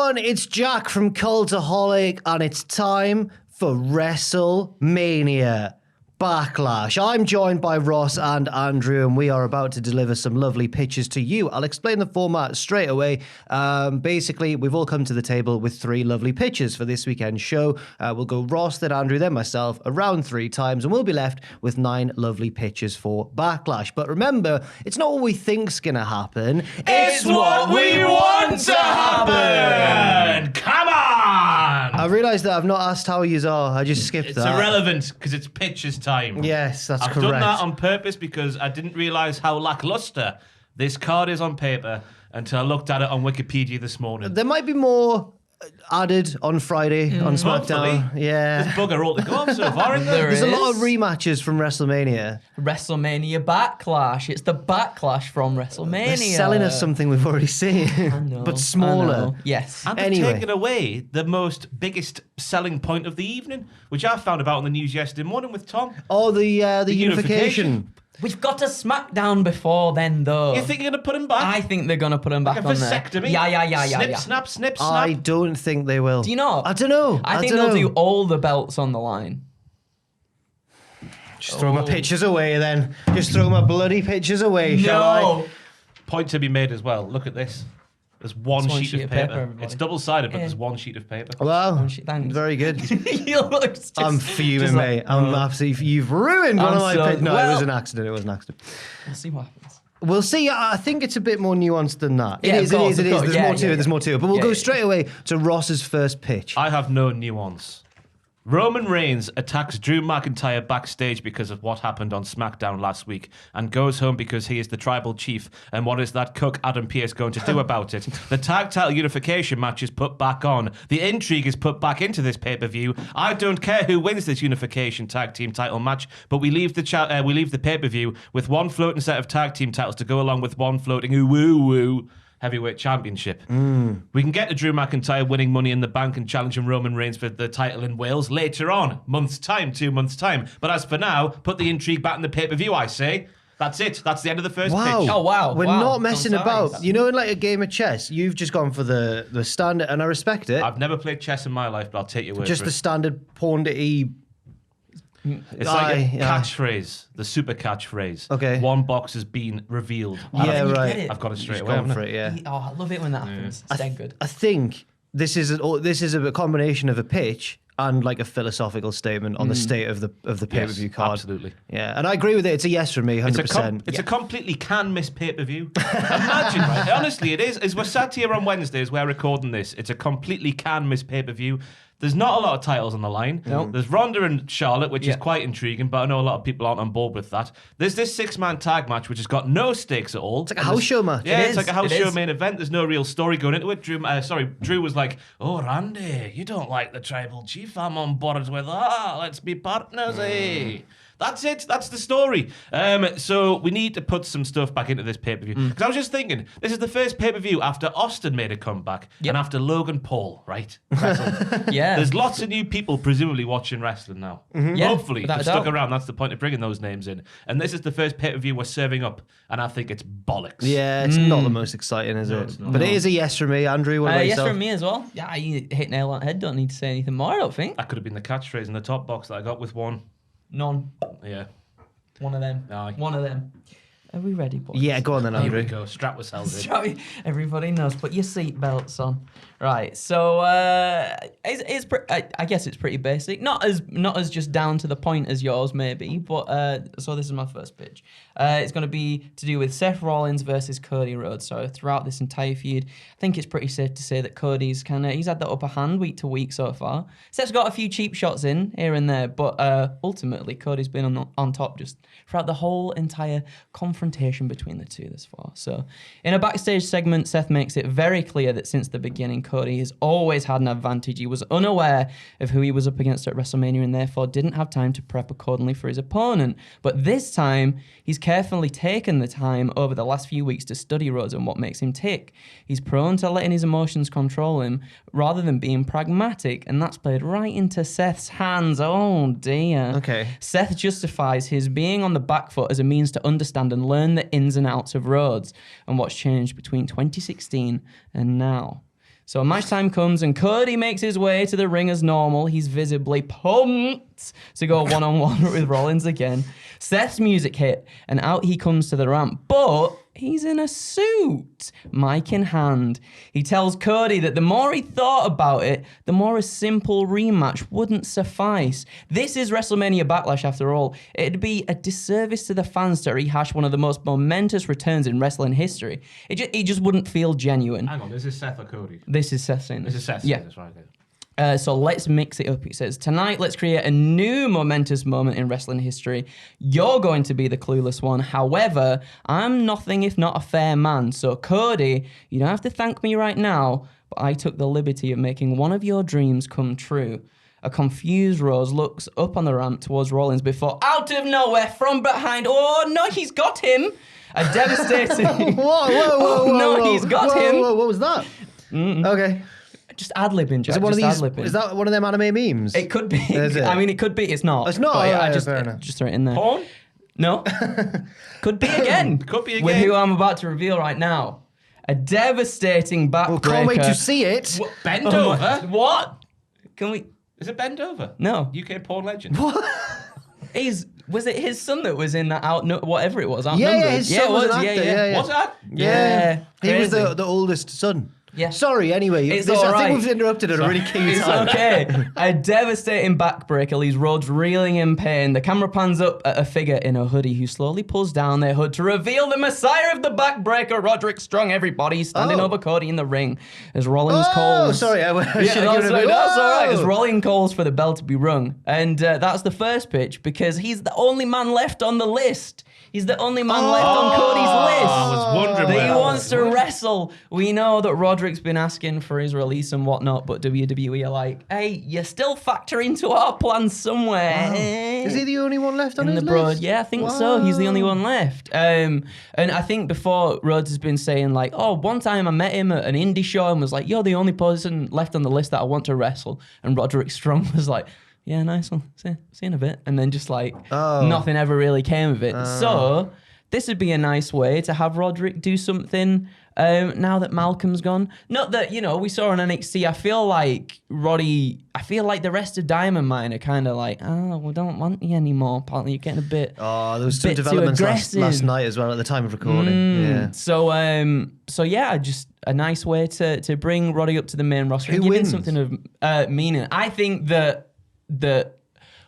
everyone, it's Jack from Cultaholic, and it's time for WrestleMania Backlash. I'm joined by Ross and Andrew, and we are about to deliver some lovely pitches to you. I'll explain the format straight away. Basically, we've all come to the table with 3 lovely pitches for this weekend's show. We'll go Ross, then Andrew, then myself, around 3 times, and we'll be left with 9 lovely pitches for Backlash. But remember, it's not what we think's going to happen. It's what we want to happen! Come on! I realised that I've not asked how yous are. I just skipped that. It's irrelevant because it's pitches time. Yes, that's I've correct. done that on purpose because I didn't realise how lacklustre this card is on paper until I looked at it on Wikipedia this morning. There might be more added on Friday on SmackDown. Hopefully. Yeah. There's bugger all to go on so far, isn't there? There's a lot of rematches from WrestleMania. WrestleMania Backlash. It's the backlash from WrestleMania. They're selling us something we've already seen, I know, but smaller. I know. Yes. And they've Anyway. taken away the biggest selling point of the evening, which I found about in the news yesterday morning with Tom. Oh, the unification. unification. We've got a SmackDown before then, though. You think you're going to put him back? I think they're going to put him back Like a on there. vasectomy? Yeah. Snip, snap. I don't think they will. Do you know? I don't know. I think don't they'll know. do all the belts on the line. Just throw my pictures away then. Just throw my bloody pictures away, shall I? Point to be made as well. Look at this. There's one sheet of paper. everybody. It's double-sided, but Yeah. there's one sheet of paper. Well, Thanks. very good. You look just, I'm fuming, just like, mate. I'm absolutely... You've ruined one I'm of my so- pictures. No, it well- was an accident. It was an accident. We'll see what happens. We'll see. I think it's a bit more nuanced than that. Yeah, It is. of course. There's Yeah, more to yeah, it. There's more to it. But we'll Yeah, go yeah. straight away to Ross's first pitch. I have no nuance. Roman Reigns attacks Drew McIntyre backstage because of what happened on SmackDown last week and goes home because he is the tribal chief. And what is that cook Adam Pearce going to do about it? The tag title unification match is put back on. The intrigue is put back into this pay-per-view. I don't care who wins this unification tag team title match, but we leave the pay-per-view with one floating set of tag team titles to go along with one floating woo-woo heavyweight championship. We can get to Drew McIntyre winning Money in the Bank and challenging Roman Reigns for the title in Wales later on, 2 months' time. But as for now, put the intrigue back in the pay-per-view, I say. That's it. That's the end of the first Wow. pitch. Oh, wow. We're Wow. not messing I'm sorry. about. You know, in like a game of chess, you've just gone for the standard, and I respect it. I've never played chess in my life, but I'll take your word Just for the it. standard pawn to E. It's like a Aye. catchphrase, the super catchphrase. Okay. One box has been revealed. Yeah, you right. get it. I've got it straight Just away. gone haven't for I? it, yeah. Oh, I love it when that happens. It's dead good. I think this is a combination of a pitch and like a philosophical statement on the state of the pay-per-view card. Absolutely. Yeah, and I agree with it. It's a yes from me, 100%. It's a completely can-miss pay-per-view. Imagine, right? Honestly, it is. As we're sat here on Wednesday, as we're recording this, it's a completely can-miss pay-per-view. There's not a lot of titles on the line. No. There's Ronda and Charlotte, which is Yeah. quite intriguing, but I know a lot of people aren't on board with that. There's this 6-man tag match, which has got no stakes at all. It's like a house show match. Yeah, It it's is, like a house it show is. main event. There's no real story going into it. Drew was like, "Oh, Randy, you don't like the tribal chief. I'm on board with that. Let's be partners, eh?" That's it. That's the story. So we need to put some stuff back into this pay-per-view. Because I was just thinking, this is the first pay-per-view after Austin made a comeback and after Logan Paul, right? wrestled. Yeah. There's lots of new people presumably watching wrestling now. Yeah, Hopefully, without they've a stuck doubt. around. That's the point of bringing those names in. And this is the first pay-per-view we're serving up, and I think it's bollocks. Yeah, it's not the most exciting, is it? it's not. But it is a yes from me. Andrew, what about Yes, yourself? from me as well. Yeah, you hit nail on the head. Don't need to say anything more, I don't think. That could have been the catchphrase in the top box that I got with one. None. Yeah. One of them. Aye. One of them. Are we ready, boys? Yeah, go on then, Here Andrew. we go. Strap yourselves in. Sorry, everybody knows. Put your seatbelts on. Right. So I guess it's pretty basic. Not as just down to the point as yours, maybe. But so this is my first pitch. It's going to be to do with Seth Rollins versus Cody Rhodes. So throughout this entire feud, I think it's pretty safe to say that Cody's he's had the upper hand week to week so far. Seth's got a few cheap shots in here and there, but ultimately Cody's been on top just throughout the whole entire confrontation between the two thus far. So in a backstage segment, Seth makes it very clear that since the beginning, Cody has always had an advantage. He was unaware of who he was up against at WrestleMania and therefore didn't have time to prep accordingly for his opponent. But this time, he's carefully taken the time over the last few weeks to study Rhodes and what makes him tick. He's prone to letting his emotions control him rather than being pragmatic, and that's played right into Seth's hands. Oh dear. Okay. Seth justifies his being on the back foot as a means to understand and learn the ins and outs of Rhodes and what's changed between 2016 and now. So match time comes and Cody makes his way to the ring as normal. He's visibly pumped to go one-on-one with Rollins again. Seth's music hit and out he comes to the ramp, but he's in a suit, mic in hand. He tells Cody that the more he thought about it, the more a simple rematch wouldn't suffice. This is WrestleMania Backlash after all. It'd be a disservice to the fans to rehash one of the most momentous returns in wrestling history. It just wouldn't feel genuine. Hang on, this is Seth or Cody? This is Seth saying This is Seth. Yeah. That's right. Okay. So let's mix it up. He says, tonight, let's create a new momentous moment in wrestling history. You're going to be the clueless one. However, I'm nothing if not a fair man. So Cody, you don't have to thank me right now, but I took the liberty of making one of your dreams come true. A confused Rose looks up on the ramp towards Rollins before, out of nowhere, from behind, oh no, he's got him. A devastating... Whoa, he's got him. What was that? Okay. Just ad-libbing, Jack. Is it one of just these? ad-libbing. Is that one of them anime memes? It could be. Is it? I mean, it could be. It's not. It's not. But Yeah, I just fair enough. throw it in there. Porn? No. Could be again. Could be With again. who I'm about to reveal right now. A devastating backbreaker. Can't wait to see it. Bend Oh over? my- What? Can we? Is it Bend Over? No. UK porn legend. Was it his son that was in that whatever it was? Yeah, Outnumbered? his son was it an actor. Yeah. What's that? Yeah. He was Crazy. the oldest son. Yeah. Sorry, anyway. It's I all right. think we've interrupted at a really key It's time. okay. A devastating backbreaker leaves Rhodes reeling in pain. The camera pans up at a figure in a hoodie who slowly pulls down their hood to reveal the messiah of the backbreaker, Roderick Strong. Everybody standing over Cody in the ring as Rollins calls. Oh, sorry. I should Yeah, have given a bit. that's all right. As Whoa. Rollins calls for the bell to be rung. And that's the first pitch because he's the only man left on the list. He's the only man left on Cody's list. I was wondering That where he that wants was. to wrestle. We know that Roderick's been asking for his release and whatnot, but WWE are like, hey, you still factor into our plans somewhere. Is he the only one left on In his the broad, list? yeah, I think so. He's the only one left. And I think before Rhodes has been saying like, oh, one time I met him at an indie show and was like, you're the only person left on the list that I want to wrestle. And Roderick Strong was like, yeah, nice one. See you in a bit. And then just like nothing ever really came of it. So this would be a nice way to have Roderick do something now that Malcolm's gone. Not that, we saw on NXT, I feel like the rest of Diamond Mine are kind of like, oh, we don't want you anymore, partner. You're getting a bit... Oh, there was some bit too developments aggressive. last night as well at the time of recording. Yeah. So yeah, just a nice way to bring Roddy up to the main roster. Who and give wins? him something of meaning. I think that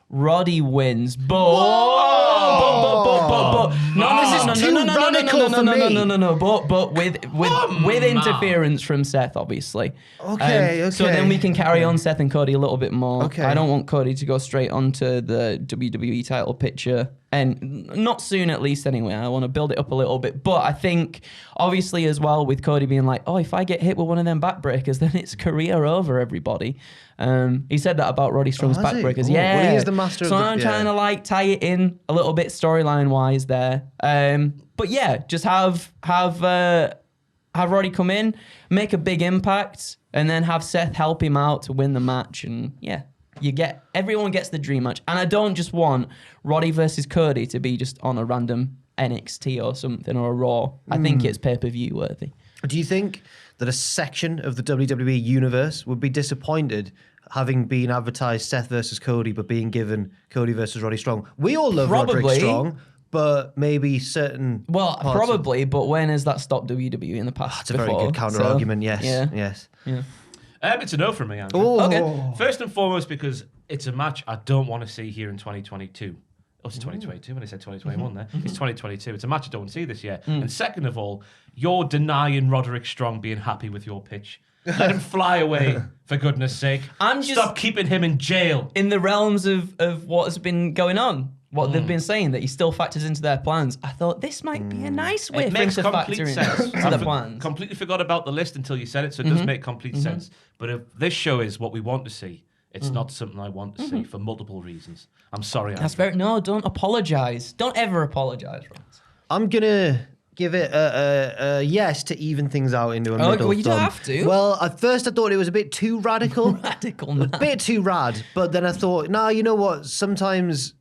Roddy wins, but with interference from Seth, obviously. Okay. So then we can carry on Seth and Cody a little bit more. Okay. I don't want Cody to go straight onto the WWE title picture, and not soon at least anyway. I want to build it up a little bit. But I think, obviously as well, with Cody being like, oh, if I get hit with one of them backbreakers, then it's career over, everybody. He said that about Roddy Strong's has he? backbreakers. Oh, Yeah. well, he is the master so of the- I'm yeah. trying to like tie it in a little bit storyline-wise there. But yeah, just have Roddy come in, make a big impact, and then have Seth help him out to win the match. And yeah, everyone gets the dream match. And I don't just want Roddy versus Cody to be just on a random NXT or something or a Raw. I think it's pay-per-view worthy. Do you think that a section of the WWE universe would be disappointed having been advertised Seth versus Cody, but being given Cody versus Roddy Strong? We all love Roderick Probably. Strong, but maybe certain Well, parts of- probably, but when has that stopped WWE in the past? That's a very good counter So, argument. Yes. Yeah. Yes. Yeah. It's a no from me, Andrew. Oh. Okay. First and foremost, because it's a match I don't want to see here in 2022. Oh, it's 2022 when I said 2021 there. It's 2022. It's a match I don't want to see this year. And second of all, you're denying Roderick Strong being happy with your pitch. Let him fly away, for goodness sake. Stop keeping him in jail. In the realms of what has been going on, what they've been saying, that he still factors into their plans, I thought this might be a nice way It for him makes to complete factor sense. into the plans. Completely forgot about the list until you said it, so it does make complete sense. But if this show is what we want to see, it's not something I want to see for multiple reasons. I'm sorry. That's Andrew. No, don't apologise. Don't ever apologise, Ross. I'm gonna give it a yes to even things out into a middle well, you don't thumb. have to. Well, at first I thought it was a bit too radical. Radical, man. A bit too rad, but then I thought, nah, you know what? Sometimes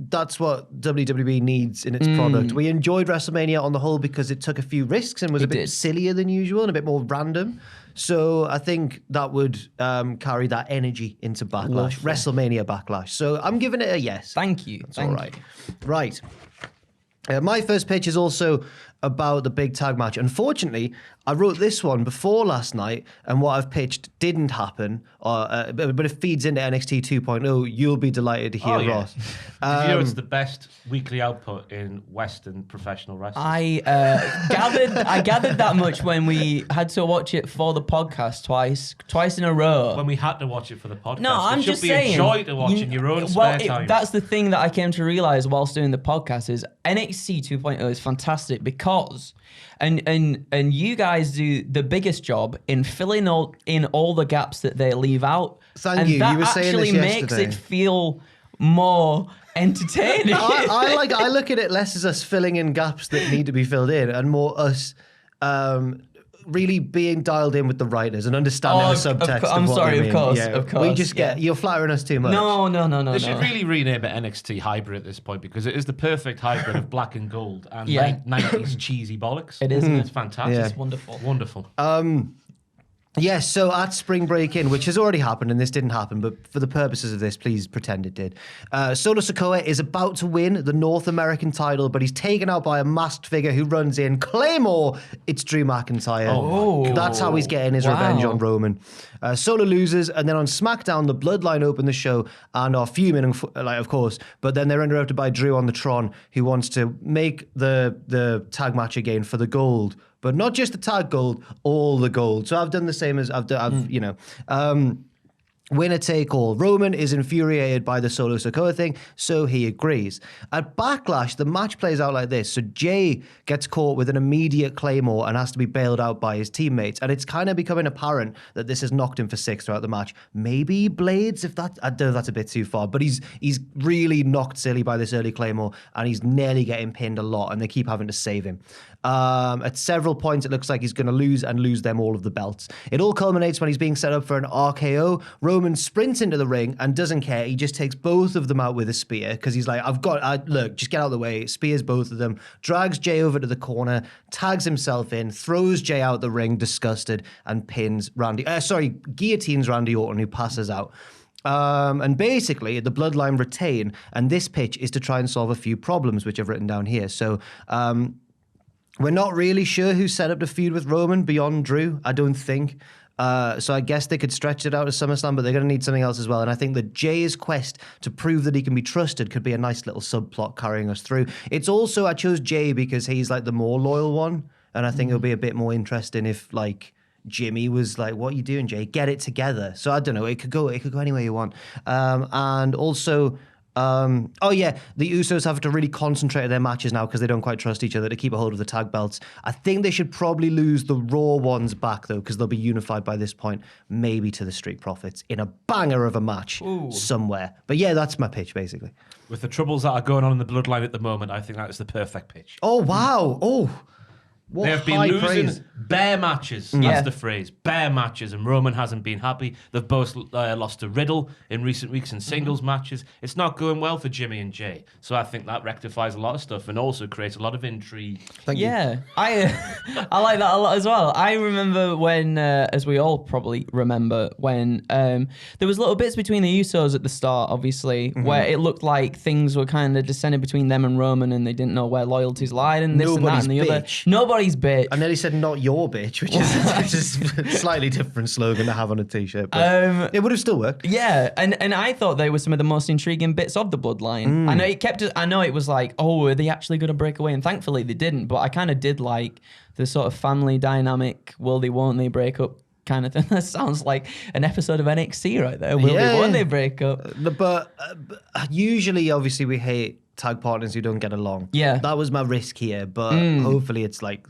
that's what WWE needs in its product. We enjoyed WrestleMania on the whole because it took a few risks and was a bit sillier than usual and a bit more random. So I think that would carry that energy into Backlash, WrestleMania Backlash. So I'm giving it a yes. Thank you. That's all right. Right. My first pitch is also about the big tag match. Unfortunately, I wrote this one before last night, and what I've pitched didn't happen, but it feeds into NXT 2.0. You'll be delighted to hear, Ross. Did you know it's the best weekly output in Western professional wrestling? I gathered that much when we had to watch it for the podcast twice in a row. When we had to watch it for the podcast. No, I'm just saying. It should be a joy to watch in your own spare time. That's the thing that I came to realize whilst doing the podcast is NXT 2.0 is fantastic because, and you guys do the biggest job in filling in all the gaps that they leave out. Thank and you. That You were saying actually this makes yesterday. it feel more entertaining. I look at it less as us filling in gaps that need to be filled in, and more us really being dialed in with the writers and understanding the subtext. I'm what sorry, they mean. of course. We just you're flattering us too much. No. They should really rename it NXT Hybrid at this point because it is the perfect hybrid of black and gold and 90s cheesy bollocks. It is, isn't it? It's fantastic. Yeah. It's wonderful. Wonderful. Yes, so at Spring Break-In, which has already happened, and this didn't happen, but for the purposes of this, please pretend it did. Solo Sikoa is about to win the North American title, but he's taken out by a masked figure who runs in. Claymore! It's Drew McIntyre. Oh. That's how he's getting his revenge on Roman. Solo loses, and then on SmackDown, the Bloodline open the show and are fuming, of course, but then they're interrupted by Drew on the Tron, who wants to make the tag match again for the gold. But not just the tag gold, all the gold. So I've done the same as winner take all. Roman is infuriated by the Solo Sikoa thing, so he agrees. At Backlash, the match plays out like this. So Jay gets caught with an immediate Claymore and has to be bailed out by his teammates. And it's kind of becoming apparent that this has knocked him for 6 throughout the match. Maybe Blades, I don't know if that's a bit too far, but he's really knocked silly by this early Claymore, and he's nearly getting pinned a lot, and they keep having to save him. At several points, it looks like he's going to lose them all of the belts. It all culminates when he's being set up for an RKO. Roman sprints into the ring and doesn't care. He just takes both of them out with a spear because he's like, look, just get out of the way. Spears both of them, drags Jay over to the corner, tags himself in, throws Jay out the ring, disgusted, and guillotines Randy Orton, who passes out. And basically, the Bloodline retain, and this pitch is to try and solve a few problems, which I've written down here. So, we're not really sure who set up the feud with Roman beyond Drew, I don't think. So I guess they could stretch it out to SummerSlam, but they're going to need something else as well. And I think that Jay's quest to prove that he can be trusted could be a nice little subplot carrying us through. It's also, I chose Jay because he's like the more loyal one. And I think it'll be a bit more interesting if like Jimmy was like, what are you doing, Jay? Get it together. So I don't know. It could go any way you want. And also... the Usos have to really concentrate on their matches now because they don't quite trust each other to keep a hold of the tag belts. I think they should probably lose the Raw ones back, though, because they'll be unified by this point, maybe to the Street Profits in a banger of a match somewhere. But yeah, that's my pitch, basically. With the troubles that are going on in the Bloodline at the moment, I think that is the perfect pitch. Oh, wow. Oh, what they have been high losing praise. bare matches. That's the phrase. Bare matches. And Roman hasn't been happy. They've both lost to Riddle in recent weeks in singles matches. It's not going well for Jimmy and Jay. So I think that rectifies a lot of stuff and also creates a lot of intrigue. Thank you. I like that a lot as well. I remember when, as we all probably remember, when there was little bits between the Usos at the start, obviously, where it looked like things were kind of descending between them and Roman, and they didn't know where loyalties lied, and this and that and the other. Nobody's bitch. I nearly said not your bitch, which is a slightly different slogan to have on a t-shirt, but it would have still worked. Yeah, and I thought they were some of the most intriguing bits of the Bloodline. I know it was like, oh, are they actually going to break away? And thankfully they didn't, but I kind of did like the sort of family dynamic, will they, won't they break up kind of thing. That sounds like an episode of NXT right there. Will they, won't they break up? But usually, obviously, we hate tag partners who don't get along. Yeah. That was my risk here, but hopefully it's like,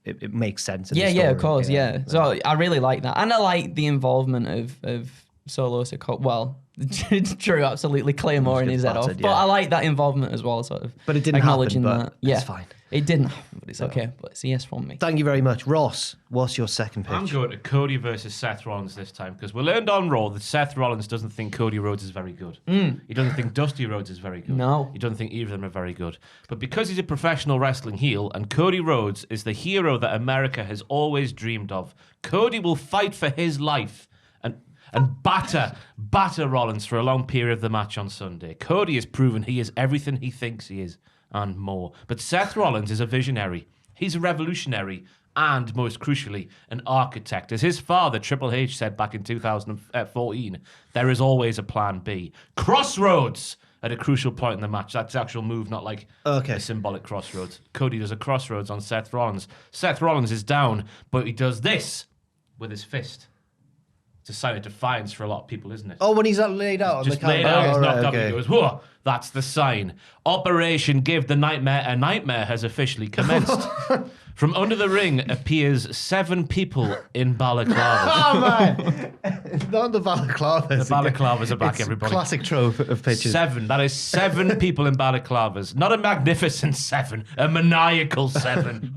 it makes sense. In the story. Yeah, of course, yeah. So I really like that. And I like the involvement of Solo Sikoa. Well, Drew absolutely Claymore in his head off. battered, But I like that involvement as well, sort of. But it didn't acknowledging happen, that. but it's fine. It didn't happen, but it's okay. But it's a yes from me. Thank you very much. Ross, what's your second pitch? I'm going to Cody versus Seth Rollins this time because we learned on Raw that Seth Rollins doesn't think Cody Rhodes is very good. He doesn't think Dusty Rhodes is very good. No. He doesn't think either of them are very good. But because he's a professional wrestling heel and Cody Rhodes is the hero that America has always dreamed of, Cody will fight for his life and batter Rollins for a long period of the match on Sunday. Cody has proven he is everything he thinks he is and more. But Seth Rollins is a visionary. He's a revolutionary and, most crucially, an architect. As his father, Triple H, said back in 2014, there is always a plan B. Crossroads at a crucial point in the match. That's the actual move, not like a symbolic crossroads. Cody does a crossroads on Seth Rollins. Seth Rollins is down, but he does this with his fist. It's a sign of defiance for a lot of people, isn't it? Oh, when he's laid out on Just the laid out, he's knocked up, okay. he goes, whoa, that's the sign. Operation Give the Nightmare a Nightmare has officially commenced. From under the ring appears 7 people in balaclavas. Oh, man. Not the balaclavas. The balaclavas are back, It's everybody. Classic trope of pictures. 7. That is 7 people in balaclavas. Not a magnificent 7, a maniacal 7.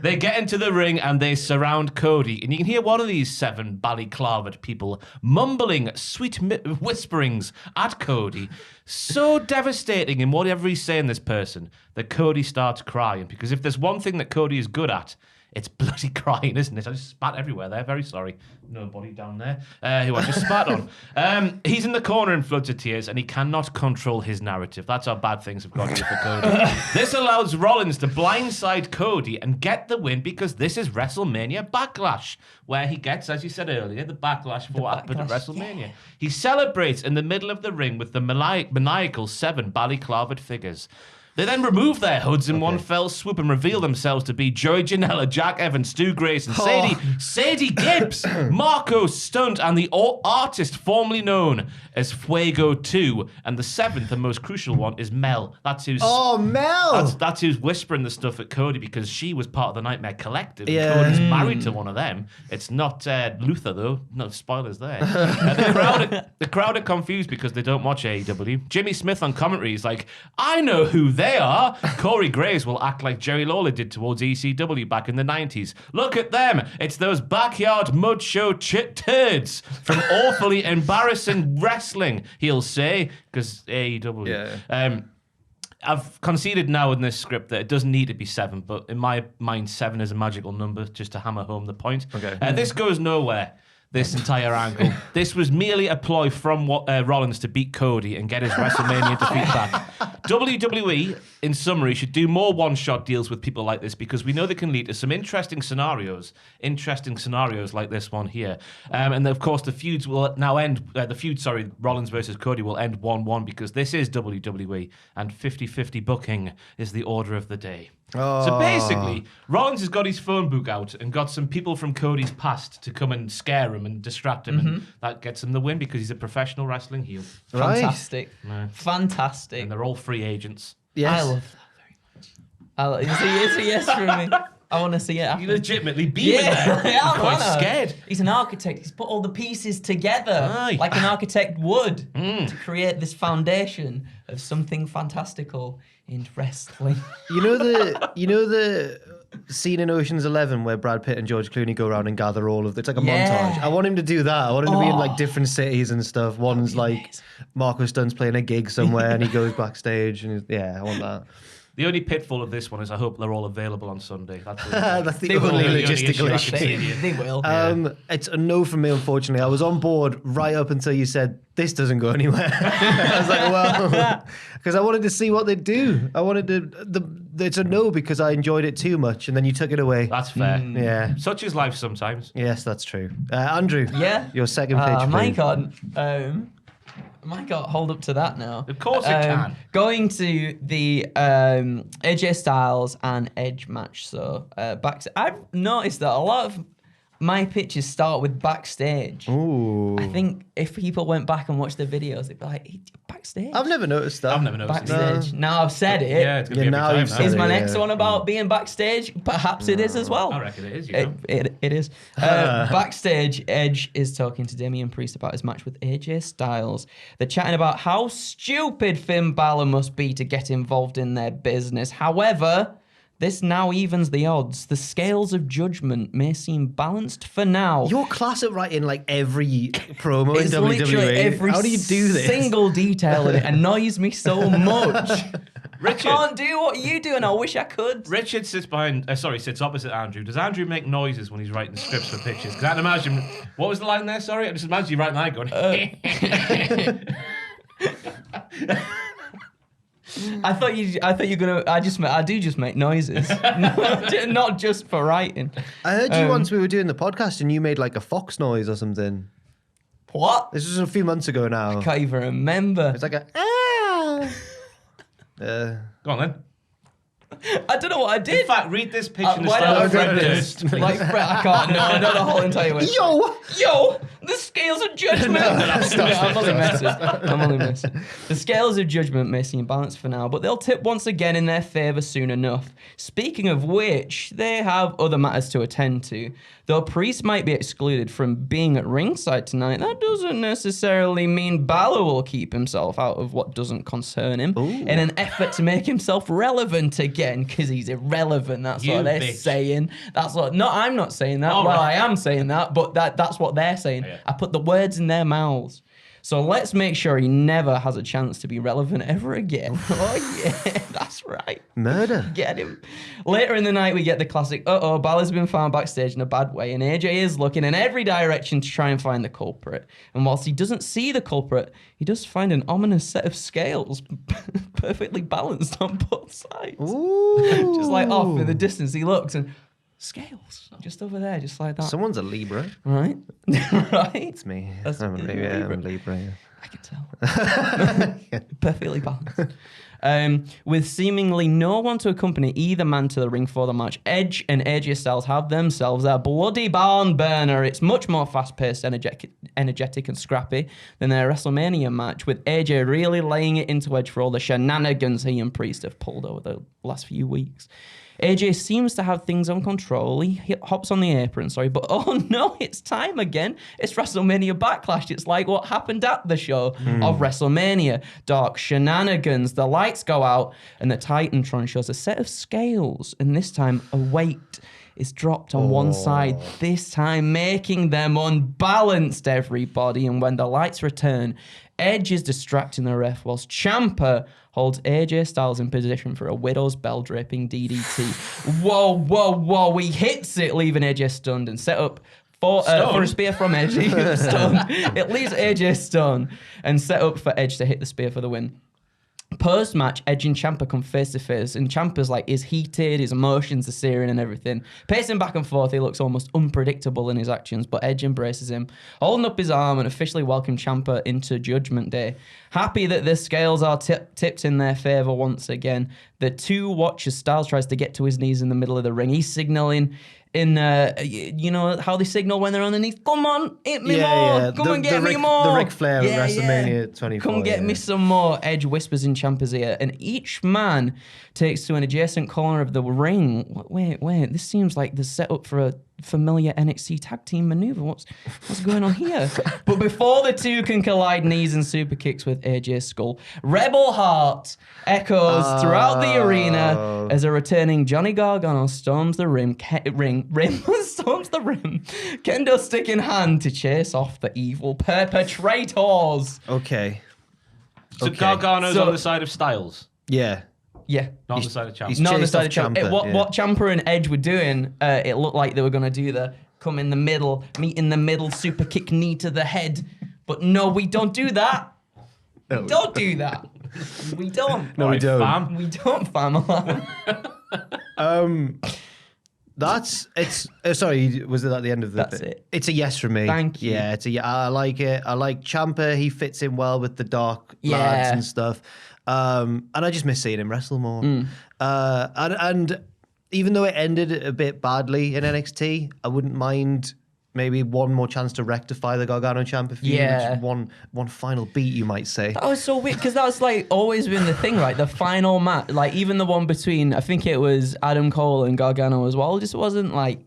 They get into the ring and they surround Cody. And you can hear one of these 7 balaclavaed people mumbling sweet whisperings at Cody. So devastating in whatever he's saying, this person, that Cody starts crying. Because if there's one thing that Cody is good at, it's bloody crying, isn't it? I just spat everywhere there. Very sorry. Nobody down there who I just spat on. He's in the corner in floods of tears and he cannot control his narrative. That's how bad things have gone here for Cody. This allows Rollins to blindside Cody and get the win because this is WrestleMania Backlash, where he gets, as you said earlier, the backlash for what happened at WrestleMania. Yeah. He celebrates in the middle of the ring with the maniacal 7 balaclavaed figures. They then remove their hoods in one fell swoop and reveal themselves to be Joey Janela, Jack Evans, Stu Grayson, Sadie Gibbs, Marco Stunt, and the artist formerly known as Fuego 2. And the 7th and most crucial one is Mel. That's who's Mel! That's who's whispering the stuff at Cody because she was part of the Nightmare Collective. Yeah. Cody's married to one of them. It's not Luther, though. No spoilers there. The crowd are confused because they don't watch AEW. Jimmy Smith on commentary is like, I know who they are. Corey Graves will act like Jerry Lawler did towards ECW back in the 90s. Look at them. It's those backyard mud show turds from awfully embarrassing wrestling, he'll say, because AEW. Yeah. I've conceded now in this script that it doesn't need to be 7, but in my mind, 7 is a magical number just to hammer home the point. Okay. This goes nowhere. This entire angle. This was merely a ploy from Rollins to beat Cody and get his WrestleMania defeat back. WWE, in summary, should do more one-shot deals with people like this because we know they can lead to some interesting scenarios like this one here. And of course, the feuds will now end. Rollins versus Cody will end 1-1 because this is WWE and 50-50 booking is the order of the day. So basically, Rollins has got his phone book out and got some people from Cody's past to come and scare him and distract him, and that gets him the win because he's a professional wrestling heel. Right. Fantastic. Yeah. Fantastic. And they're all free agents. Yes. I love that very much. It's a yes from me. I want to see it happen. You legitimately beaming there. I'm quite scared. He's an architect. He's put all the pieces together Aye. like an architect would to create this foundation of something fantastical in wrestling. You know the scene in Ocean's 11 where Brad Pitt and George Clooney go around and gather all of it's like a montage. I want him to do that. I want him to be in like different cities and stuff. One's like Marco Stunt's playing a gig somewhere and he goes backstage and I want that. The only pitfall of this one is I hope they're all available on Sunday. That's the only logistical issue I can see. They will. It's a no from me, unfortunately. I was on board right up until you said this doesn't go anywhere. I was like, well, because I wanted to see what they'd do. I wanted to. It's a no because I enjoyed it too much, and then you took it away. That's fair. Yeah. Such is life sometimes. Yes, that's true. Andrew. Yeah. Your second pitch. My please. God. My God, hold up to that now. Of course it can. Going to the AJ Styles and Edge match. So back to, I've noticed that a lot my pitches start with backstage. Ooh. I think if people went back and watched the videos, they'd be like, "Hey, backstage? I've never noticed that. I've never noticed it. Backstage. Now I've said it. Yeah, it's going to be now every you've time said Is now. my Yeah. next one about being backstage? Perhaps it is as well. I reckon it is, you know. It is. Backstage, Edge is talking to Damian Priest about his match with AJ Styles. They're chatting about how stupid Finn Balor must be to get involved in their business. However, this now evens the odds. The scales of judgment may seem balanced for now. You're class at writing like every promo in It's WWE. literally every How do you do this? single detail in it annoys me so much. Richard. I can't do what you do, and I wish I could. Richard sits sits opposite Andrew. Does Andrew make noises when he's writing scripts for pictures? Because I can imagine, what was the line there? Sorry, I just imagine you writing that going. I thought you're gonna. I do just make noises, not just for writing. I heard you once we were doing the podcast and you made like a fox noise or something. What? This was a few months ago now. Can't even remember. It's like a ah. Go on then. I don't know what I did. In fact, read this pitch in the Why style don't of Fred I read Durst. this? Like Fred, I can't. No, I know the whole entire way. Yo, the scales of judgment. I'm only messing. The scales of judgment may seem balanced for now, but they'll tip once again in their favour soon enough. Speaking of which, they have other matters to attend to. Though Priest might be excluded from being at ringside tonight, that doesn't necessarily mean Balor will keep himself out of what doesn't concern him in an effort to make himself relevant again, because he's irrelevant. That's You what they're bitch. saying. That's what. No, I'm not saying that. All well, right. I am saying that, but that's what they're saying. Yeah. I put the words in their mouths. So let's make sure he never has a chance to be relevant ever again. Oh yeah, that's right. Murder. Get him. Later in the night, we get the classic, Balor's been found backstage in a bad way, and AJ is looking in every direction to try and find the culprit. And whilst he doesn't see the culprit, he does find an ominous set of scales perfectly balanced on both sides. Ooh. Just like off in the distance, he looks and scales just over there, just like that. Someone's a Libra. Right? Right? It's me. That's- I'm a you're Libra. a I'm a Libra. Libra. Yeah. I can tell. Perfectly balanced. With seemingly no one to accompany either man to the ring for the match, Edge and AJ Styles have themselves a bloody barn burner. It's much more fast-paced, energetic and scrappy than their WrestleMania match, with AJ really laying it into Edge for all the shenanigans he and Priest have pulled over the last few weeks. AJ seems to have things on control. He hops on the apron, but oh no, it's time again. It's WrestleMania Backlash. It's like what happened at the show of WrestleMania. Dark shenanigans. The lights go out and the Titantron shows a set of scales, and this time a weight is dropped on one side, this time making them unbalanced, everybody. And when the lights return, Edge is distracting the ref whilst Ciampa holds AJ Styles in position for a Widow's Bell draping DDT. Whoa. He hits it, leaving AJ stunned and set up for a spear from Edge. He was stunned. It leaves AJ stunned and set up for Edge to hit the spear for the win. Post-match, Edge and Ciampa come face-to-face, and Ciampa's like, is heated, his emotions are searing and everything. Pacing back and forth, he looks almost unpredictable in his actions, but Edge embraces him, holding up his arm and officially welcomes Ciampa into Judgment Day. Happy that the scales are tipped in their favour once again. The two watch as Styles tries to get to his knees in the middle of the ring. He's signalling in, you know, how they signal when they're on the knees. Come on, hit me more. Come and get me more. The Ric Flair at WrestleMania 24. Come get me some more. Edge whispers in Ciampa's ear, and each man takes to an adjacent corner of the ring. Wait. This seems like the setup for a familiar NXT tag team maneuver. What's going on here? But before the two can collide knees and super kicks with AJ's skull, Rebel Heart echoes throughout the arena as a returning Johnny Gargano storms the rim. Storms the rim. Kendo stick in hand to chase off the evil perpetrators. Okay. So Gargano's on the side of Styles, Yeah. Yeah. not on the side of Ciampa. he's Not on the chased side off of Ciampa. Ciampa, What Ciampa and Edge were doing, it looked like they were going to do the come in the middle, meet in the middle, super kick knee to the head. But no, we don't do that. We don't do that. We don't. No, we don't. Fam. We don't, fam. Sorry, was it at the end of the That's bit? it. It's a yes from me. Thank you. Yeah, I like it. I like Ciampa. He fits in well with the dark Yeah. lads and stuff. And I just miss seeing him wrestle more. And even though it ended a bit badly in NXT, I wouldn't mind maybe one more chance to rectify the Gargano Ciampa feud. Yeah. Just one final beat, you might say. That was so weird because that's like always been the thing, right? The final match, like even the one between, I think it was Adam Cole and Gargano as well, just wasn't like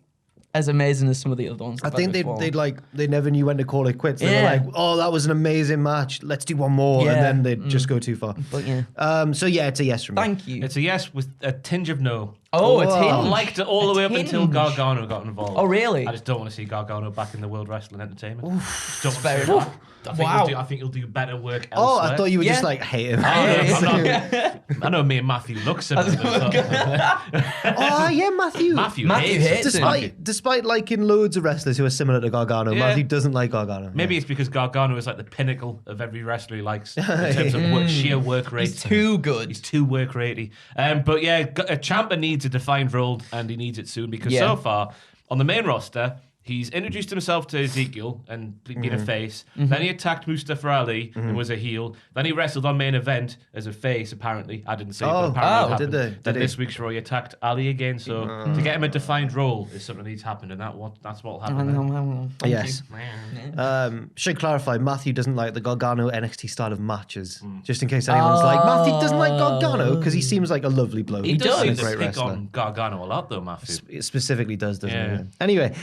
as amazing as some of the other ones. I think they never knew when to call it quits. They were like, oh, that was an amazing match. Let's do one more. And then they'd just go too far. But yeah. So yeah, it's a yes from me. Thank you. It's a yes with a tinge of no. Oh, a tinge. I liked it all the way up until tinge. Gargano got involved. Oh, really? I just don't want to see Gargano back in the World Wrestling Entertainment. Fair enough. I think he'll do better work elsewhere. Oh, I thought you would just like hate him. I know me and Matthew look similar. Oh yeah, Matthew. Matthew hates him. Despite liking loads of wrestlers who are similar to Gargano, Matthew doesn't like Gargano. Maybe it's because Gargano is like the pinnacle of every wrestler he likes in terms of sheer work rate. He's too good. He's too work ratey. But yeah, Ciampa needs a defined role, and he needs it soon because so far on the main roster, he's introduced himself to Ezekiel and being a face. Then he attacked Mustafa Ali and was a heel. Then he wrestled on main event as a face, apparently. I didn't say it, but apparently it happened. Then this week's Raw, he attacked Ali again. So to get him a defined role is something that needs to happen, and that's what will happen. Yes. Should clarify, Matthew doesn't like the Gargano NXT style of matches. Just in case anyone's like, Matthew doesn't like Gargano because he seems like a lovely bloke. He does and seem a to great pick wrestler. on Gargano a lot, though, Matthew. It specifically doesn't Yeah. he? Anyway,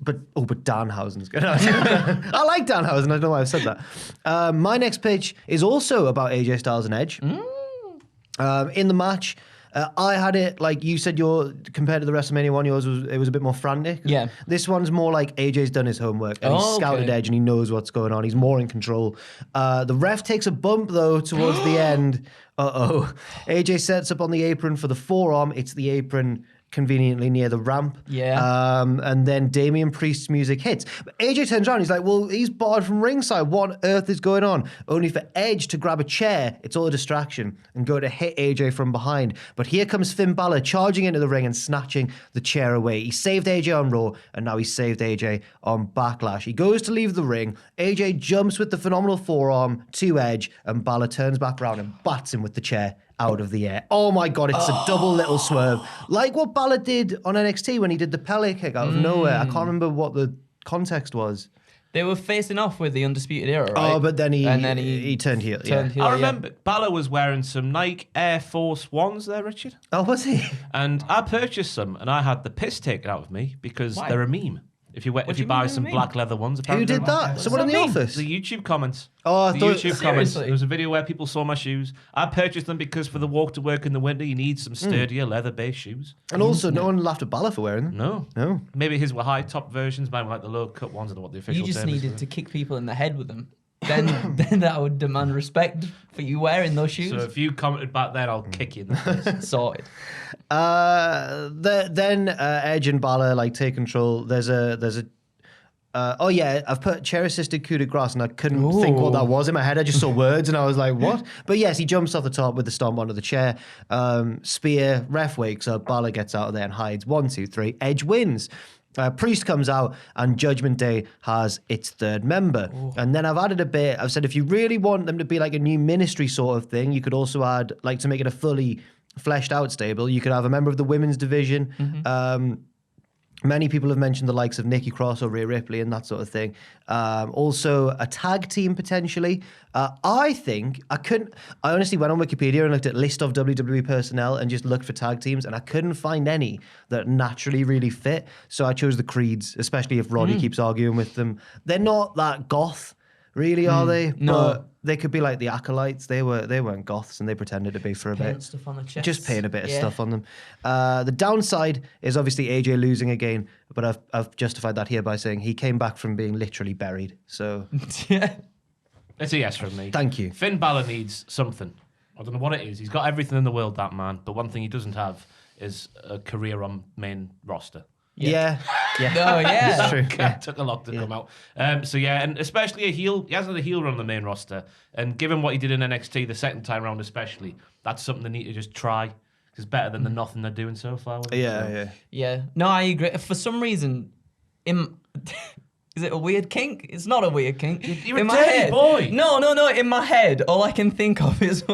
but Danhausen's good. I like Danhausen. I don't know why I've said that. My next pitch is also about AJ Styles and Edge. In the match, I had it like you said. Compared to the WrestleMania one, yours was a bit more frantic. Yeah. This one's more like AJ's done his homework and he's scouted Edge and he knows what's going on. He's more in control. The ref takes a bump though towards the end. AJ sets up on the apron for the forearm. It's the apron conveniently near the ramp. Yeah. And then Damian Priest's music hits. But AJ turns around, he's like, well, he's barred from ringside. What on earth is going on? Only for Edge to grab a chair, it's all a distraction, and go to hit AJ from behind. But here comes Finn Balor charging into the ring and snatching the chair away. He saved AJ on Raw, and now he saved AJ on Backlash. He goes to leave the ring. AJ jumps with the phenomenal forearm to Edge, and Balor turns back around and bats him with the chair out of the air. Oh my God, it's a double little swerve. Like what Balor did on NXT when he did the Pele kick out of nowhere. I can't remember what the context was. They were facing off with the Undisputed Era, right? Oh, but then he turned heel. I remember Balor was wearing some Nike Air Force Ones there, Richard. Oh, was he? And I purchased some, and I had the piss taken out of me because Why? they're a meme. If you you buy mean some they're a black leather ones, Who apparently did that? Someone in the office? The YouTube comments. Oh, I the thought... YouTube comments. Seriously? There was a video where people saw my shoes. I purchased them because for the walk to work in the winter, you need some sturdier leather-based shoes. And also, no one laughed at Balor for wearing them. No. Maybe his were high-top versions. Mine were like the low-cut ones. I don't know what the official You just term is. needed to kick people in the head with them. Then that would demand respect for you wearing those shoes. So if you commented back then, I'll kick you in the face. Sorted. Then Edge and Balor like take control. There's a I've put chair-assisted coup de grace, and I couldn't think what that was in my head. I just saw words, and I was like, what? But yes, he jumps off the top with the stomp onto the chair. Spear, ref wakes up, Balor gets out of there and hides. 1, 2, 3, Edge wins. Priest comes out, and Judgment Day has its third member. And then I've added a bit. I've said if you really want them to be like a new ministry sort of thing, you could also add, like, to make it a fully fleshed out stable, you could have a member of the women's division. Many people have mentioned the likes of Nikki Cross or Rhea Ripley and that sort of thing. Also, a tag team potentially. I honestly went on Wikipedia and looked at list of WWE personnel and just looked for tag teams, and I couldn't find any that naturally really fit. So I chose the Creeds, especially if Roddy keeps arguing with them. They're not that goth, really, are they? No. But they could be like the Acolytes. They weren't goths, and they pretended to be for a bit. Stuff on the chest. Just paying a bit of stuff on them. The downside is obviously AJ losing again, but I've justified that here by saying he came back from being literally buried. So It's a yes from me. Thank you. Finn Balor needs something. I don't know what it is. He's got everything in the world, that man. But one thing he doesn't have is a career on main roster. Yeah. Oh, yeah. It's true. It took a lot to come out. And especially a heel. He hasn't a heel run on the main roster. And given what he did in NXT the second time round, especially, that's something they need to just try. It's better than the nothing they're doing so far. Yeah. Yeah. No, I agree. For some reason, Is it a weird kink? It's not a weird kink. You're a in my dirty head, boy. No. In my head, all I can think of is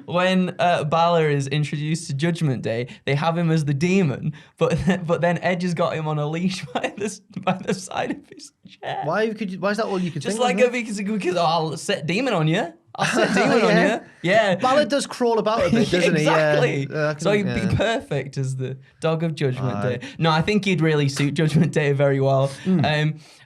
when Balor is introduced to Judgment Day, they have him as the demon, but then Edge has got him on a leash by the side of his chair. Why is that all you could Just think like of? because I'll set demon on you. I'll set demon on you. Yeah. Balor does crawl about a bit, doesn't exactly. he? Yeah. So he'd be perfect as the dog of Judgment Day. No, I think he'd really suit Judgment Day very well.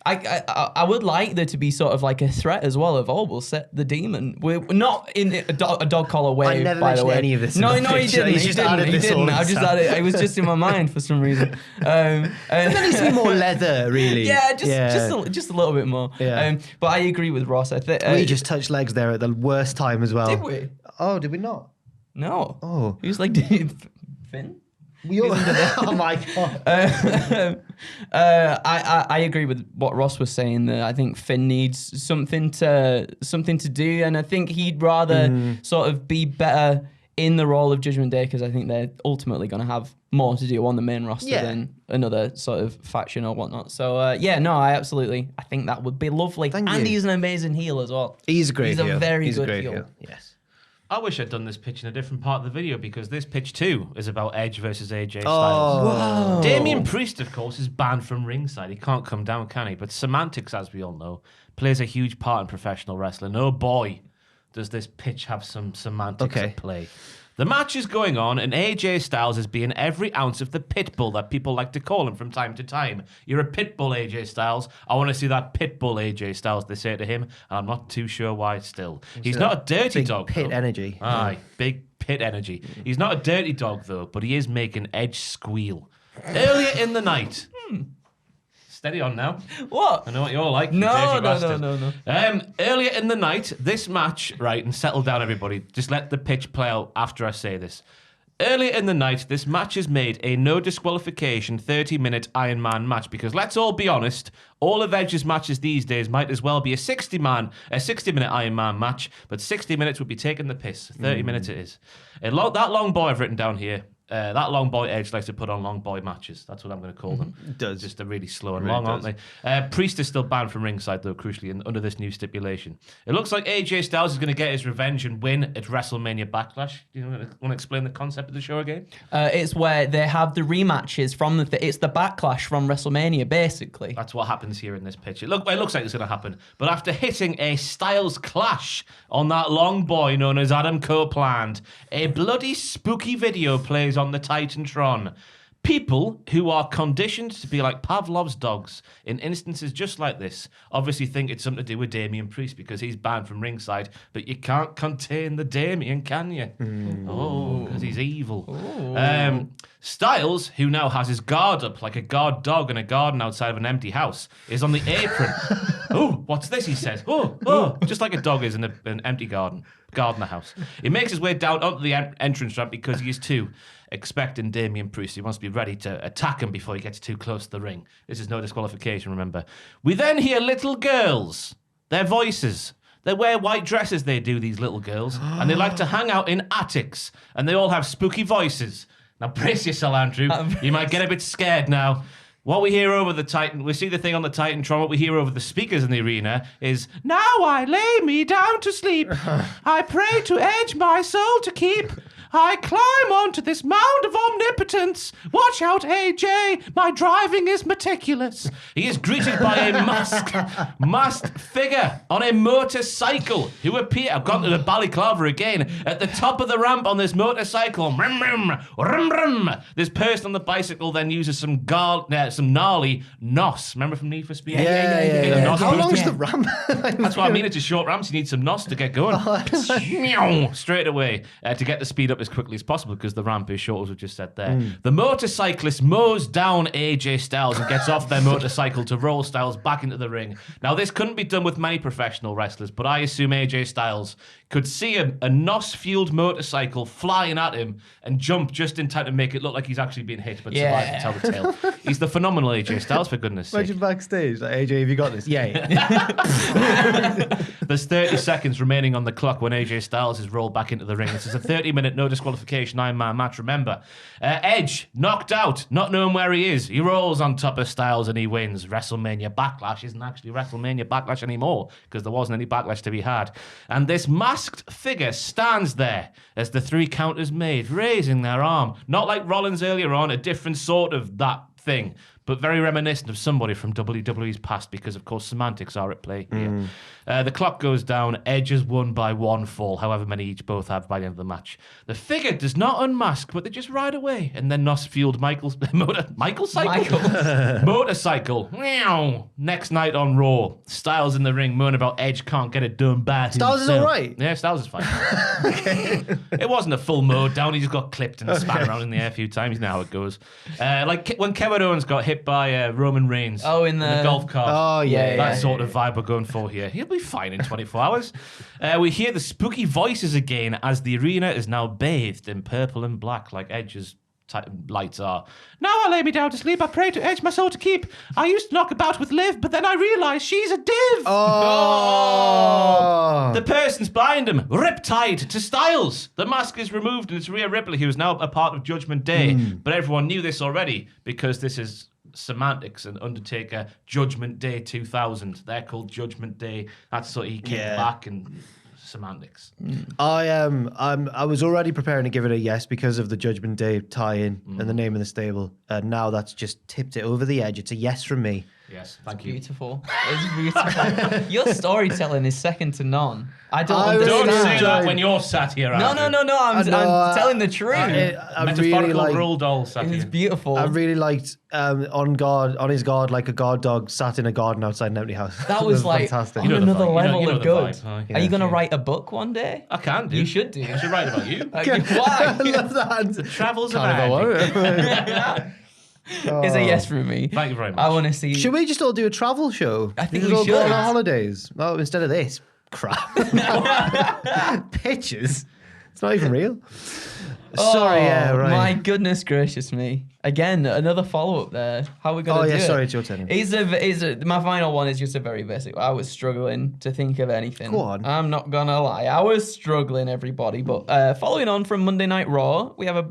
I would like there to be sort of like a threat as well of, we'll set the demon. We're not in a dog collar way, I never by the mentioned way. any of this. No, in the he picture. didn't. He's He just didn't. added He this all didn't. I just himself. added it. It was just in my mind for some reason. There needs to be more leather, really. Yeah, just a little bit more. Yeah. But I agree with Ross. I think We just touched legs there at the worst time as well. did we? Oh, did we not? No. Oh. Who's like Finn? We all... Oh my god. I agree with what Ross was saying. That I think Finn needs something to do, and I think he'd rather sort of be better in the role of Judgment Day because I think they're ultimately going to have more to do on the main roster than another sort of faction or whatnot. So I think that would be lovely. Thank and you. he's an amazing heel as well. He's a great He's heel. a very He's good a great heel. Yes. I wish I'd done this pitch in a different part of the video because this pitch too is about Edge versus AJ Styles. Oh. Damian Priest, of course, is banned from ringside. He can't come down, can he? But semantics, as we all know, plays a huge part in professional wrestling. Oh boy, does this pitch have some semantics at play. The match is going on, and AJ Styles is being every ounce of the pit bull that people like to call him from time to time. You're a pit bull, AJ Styles. I want to see that pit bull, AJ Styles, they say to him, and I'm not too sure why still. He's not a dirty Big dog, pit though. energy. Aye, big pit energy. He's not a dirty dog, though, but he is making Edge squeal. Earlier in the night... Steady on now. What? I know what you're like. you No. dirty bastard. Earlier in the night, this match, right, and settle down, everybody. Just let the pitch play out after I say this. Earlier in the night, this match has made a no disqualification 30-minute Iron Man match because let's all be honest, all of Edge's matches these days might as well be a 60-minute Iron Man match, but 60 minutes would be taking the piss. 30 minutes it is. That long boy I've written down here. That long boy Edge likes to put on long boy matches. That's what I'm going to call them. It does. Just they're really slow and Really long, aren't they? Priest is still banned from ringside, though, crucially, under this new stipulation. It looks like AJ Styles is going to get his revenge and win at WrestleMania Backlash. Do you want to explain the concept of the show again? It's where they have the rematches from it's the backlash from WrestleMania, basically. That's what happens here in this pitch. It looks like it's going to happen. But after hitting a Styles clash on that long boy known as Adam Copeland, a bloody spooky video plays on the Titantron. People who are conditioned to be like Pavlov's dogs in instances just like this obviously think it's something to do with Damian Priest because he's banned from ringside, but you can't contain the Damian, can you? Oh, because he's evil. Styles, who now has his guard up like a guard dog in a garden outside of an empty house, is on the apron. Oh, what's this, he says. Oh, just like a dog is in an empty gardener house. He makes his way down onto the entrance ramp because he is too expecting Damian Priest. He wants to be ready to attack him before he gets too close to the ring. This is no disqualification, remember. We then hear little girls, their voices. They wear white dresses, they do, these little girls, and they like to hang out in attics, and they all have spooky voices. Now brace yourself, Andrew. You might get a bit scared now. What we hear over the Titan, we see the thing on the Titantron, what we hear over the speakers in the arena is, "Now I lay me down to sleep. I pray to Edge my soul to keep. I climb onto this mound of omnipotence. Watch out, AJ, my driving is meticulous." He is greeted by a masked figure on a motorcycle who appear. I've gone to the balaclava again. At the top of the ramp on this motorcycle. Rum, rum, rum, rum. This person on the bicycle then uses some gnarly NOS. Remember from Need for Speed? Yeah. How long's Yeah. the ramp? That's what I mean. It's a short ramp, so you need some NOS to get going. Straight away to get the speed up as quickly as possible because the ramp is short, as we just said there. The motorcyclist mows down AJ Styles and gets off their motorcycle to roll Styles back into the ring. Now, this couldn't be done with many professional wrestlers, but I assume AJ Styles could see a NOS-fueled motorcycle flying at him and jump just in time to make it look like he's actually being hit, but survive to tell the tale. He's the phenomenal AJ Styles, for goodness sake. Imagine backstage, like, AJ, have you got this? Yeah. There's 30 seconds remaining on the clock when AJ Styles is rolled back into the ring. This is a 30-minute no disqualification Iron-Man match, remember. Edge, knocked out, not knowing where he is. He rolls on top of Styles and he wins. WrestleMania Backlash isn't actually WrestleMania Backlash anymore because there wasn't any backlash to be had. And this masked figure stands there as the 3 count is made, raising their arm. Not like Rollins earlier on, a different sort of that thing, but very reminiscent of somebody from WWE's past because, of course, semantics are at play here. The clock goes down. Edge has won by 1 fall, however many each both have by the end of the match. The figure does not unmask, but they just ride away. And then NOS-fueled motorcycle. Meow. Next night on Raw, Styles in the ring moaning about Edge can't get it done by Styles is all right? Yeah, Styles is fine. It wasn't a full mow down. He just got clipped and spat around in the air a few times. You know how it goes. Like when Kevin Owens got hit by Roman Reigns in the golf cart. Oh, yeah. That sort of vibe we're going for here. He'll be fine in 24 hours. We hear the spooky voices again as the arena is now bathed in purple and black like Edge's lights are. Now I lay me down to sleep. I pray to Edge my soul to keep. I used to knock about with Liv, but then I realised she's a div. Oh. The person's behind him, riptide to Styles. The mask is removed and it's Rhea Ripley, who is now a part of Judgment Day. But everyone knew this already because this is semantics and Undertaker Judgment Day 2000. They're called Judgment Day. That's so he came back and semantics. I was already preparing to give it a yes because of the Judgment Day tie-in and the name of the stable. And now that's just tipped it over the edge. It's a yes from me. Yes, thank you. Beautiful. It's beautiful. Your storytelling is second to none. I don't I understand. Don't say that when you're sat here. No. I'm telling the truth. I Metaphorical really like. rule doll sat It's here. beautiful. I really liked on his guard, like a guard dog sat in a garden outside an empty house. That was like fantastic. on You know the another vibe. level You know of the good. vibe. Are you going to write a book one day? I can do. You should do. I should write about you. Why? I love that. Travels of Kind of a Andy. worry. It's a yes from me. Thank you very much. I want to see. Should we just all do a travel show? I think We'll we all go on should. our holidays. Oh, instead of this crap. Pictures. It's not even real. Sorry, yeah, right. My goodness gracious me. Again, another follow-up there. How are we going to do it? Sorry, it's your turn. My final one is just a very basic. I was struggling to think of anything. Go on. I'm not going to lie. I was struggling, everybody. But following on from Monday Night Raw, we have a...